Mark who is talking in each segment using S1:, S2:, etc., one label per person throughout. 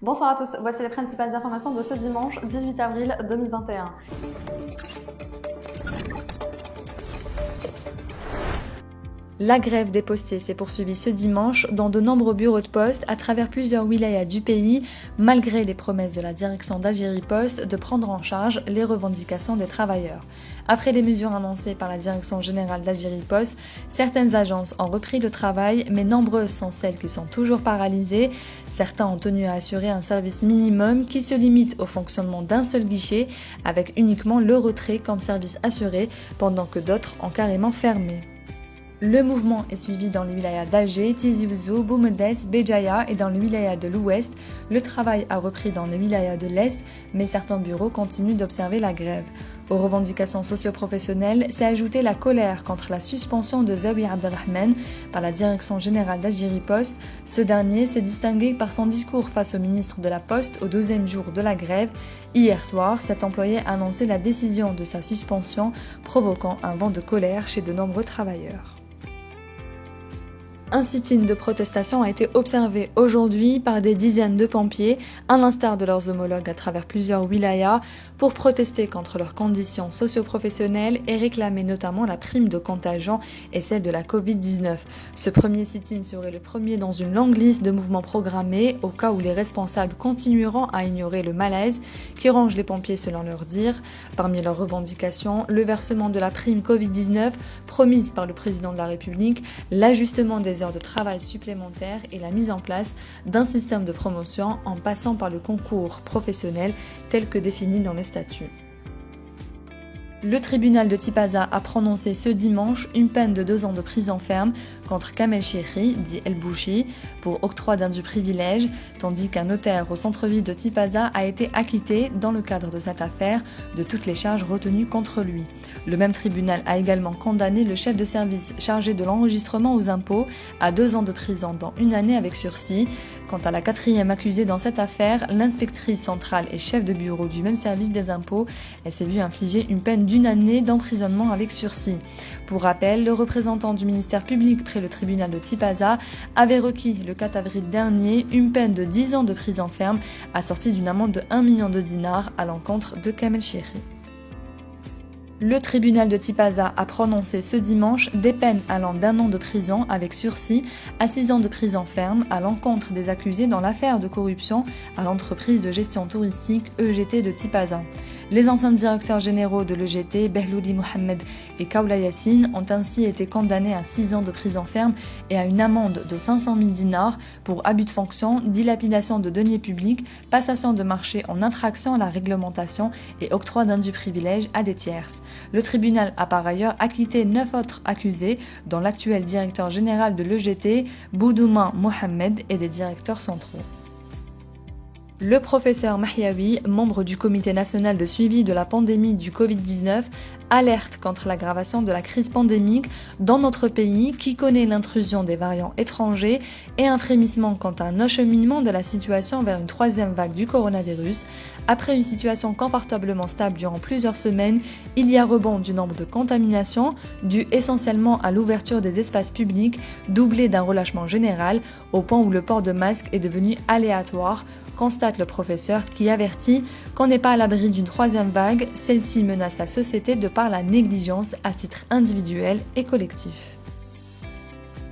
S1: Bonsoir à tous, voici les principales informations de ce dimanche 18 avril 2021. La grève des postiers s'est poursuivie ce dimanche dans de nombreux bureaux de poste à travers plusieurs wilayas du pays, malgré les promesses de la direction d'Algérie Post de prendre en charge les revendications des travailleurs. Après les mesures annoncées par la direction générale d'Algérie Post, certaines agences ont repris le travail, mais nombreuses sont celles qui sont toujours paralysées. Certains ont tenu à assurer un service minimum qui se limite au fonctionnement d'un seul guichet, avec uniquement le retrait comme service assuré, pendant que d'autres ont carrément fermé. Le mouvement est suivi dans les wilayas d'Alger, Tizi Ouzou, Bou Meldes, Béjaïa et dans le wilaya de l'Ouest. Le travail a repris dans le wilaya de l'Est, mais certains bureaux continuent d'observer la grève. Aux revendications socio-professionnelles s'est ajoutée la colère contre la suspension de Zawi Abdelrahman par la direction générale d'Algérie Post. Ce dernier s'est distingué par son discours face au ministre de la Poste au 12e jour de la grève. Hier soir, cet employé a annoncé la décision de sa suspension, provoquant un vent de colère chez de nombreux travailleurs. Un sit-in de protestation a été observé aujourd'hui par des dizaines de pompiers, à l'instar de leurs homologues à travers plusieurs wilayas, pour protester contre leurs conditions socio-professionnelles et réclamer notamment la prime de contagion et celle de la Covid-19. Ce premier sit-in serait le premier dans une longue liste de mouvements programmés au cas où les responsables continueront à ignorer le malaise qui ronge les pompiers selon leur dire. Parmi leurs revendications, le versement de la prime Covid-19 promise par le président de la République, l'ajustement des heures de travail supplémentaires et la mise en place d'un système de promotion en passant par le concours professionnel tel que défini dans les statuts. Le tribunal de Tipaza a prononcé ce dimanche une peine de 2 ans de prison ferme contre Kamel Chehri, dit El Bouchi, pour octroi d'un dû privilège, tandis qu'un notaire au centre-ville de Tipaza a été acquitté, dans le cadre de cette affaire, de toutes les charges retenues contre lui. Le même tribunal a également condamné le chef de service chargé de l'enregistrement aux impôts à 2 ans de prison, dont 1 année avec sursis. Quant à la 4e accusée dans cette affaire, l'inspectrice centrale et chef de bureau du même service des impôts, elle s'est vue infliger une peine d'1 année d'emprisonnement avec sursis. Pour rappel, le représentant du ministère public près le tribunal de Tipaza avait requis le 4 avril dernier une peine de 10 ans de prison ferme assortie d'une amende de 1 million de dinars à l'encontre de Kamel Chehri. Le tribunal de Tipaza a prononcé ce dimanche des peines allant d'1 an de prison avec sursis à 6 ans de prison ferme à l'encontre des accusés dans l'affaire de corruption à l'entreprise de gestion touristique EGT de Tipaza. Les anciens directeurs généraux de l'EGT, Behlouli Mohamed et Kaoula Yassine, ont ainsi été condamnés à 6 ans de prison ferme et à une amende de 500 000 dinars pour abus de fonction, dilapidation de deniers publics, passation de marché en infraction à la réglementation et octroi d'indus privilèges à des tierces. Le tribunal a par ailleurs acquitté 9 autres accusés, dont l'actuel directeur général de l'EGT, Boudouma Mohamed, et des directeurs centraux. Le professeur Mahyaoui, membre du comité national de suivi de la pandémie du Covid-19, alerte contre l'aggravation de la crise pandémique dans notre pays qui connaît l'intrusion des variants étrangers et un frémissement quant à un acheminement de la situation vers une 3e vague du coronavirus. Après une situation confortablement stable durant plusieurs semaines, il y a rebond du nombre de contaminations dû essentiellement à l'ouverture des espaces publics doublé d'un relâchement général au point où le port de masque est devenu aléatoire, constate le professeur qui avertit qu'on n'est pas à l'abri d'une 3e vague, celle-ci menace la société de par la négligence à titre individuel et collectif.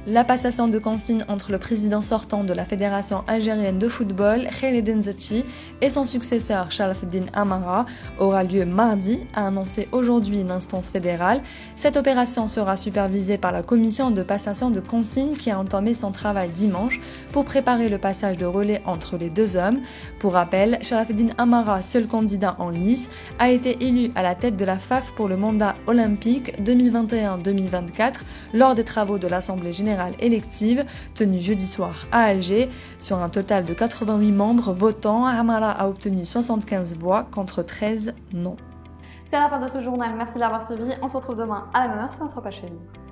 S1: La passation de consignes entre le président sortant de la Fédération algérienne de football, Khaled Nzetchi, et son successeur, Sharafeddine Amara, aura lieu mardi, a annoncé aujourd'hui une instance fédérale. Cette opération sera supervisée par la commission de passation de consignes qui a entamé son travail dimanche pour préparer le passage de relais entre les 2 hommes. Pour rappel, Sharafeddine Amara, seul candidat en lice, a été élu à la tête de la FAF pour le mandat olympique 2021-2024 lors des travaux de l'Assemblée générale élective tenue jeudi soir à Alger. Sur un total de 88 membres votants, Amara a obtenu 75 voix contre 13 non. C'est la fin de ce journal, merci de l'avoir suivi. On se retrouve demain à la même heure sur notre page Facebook.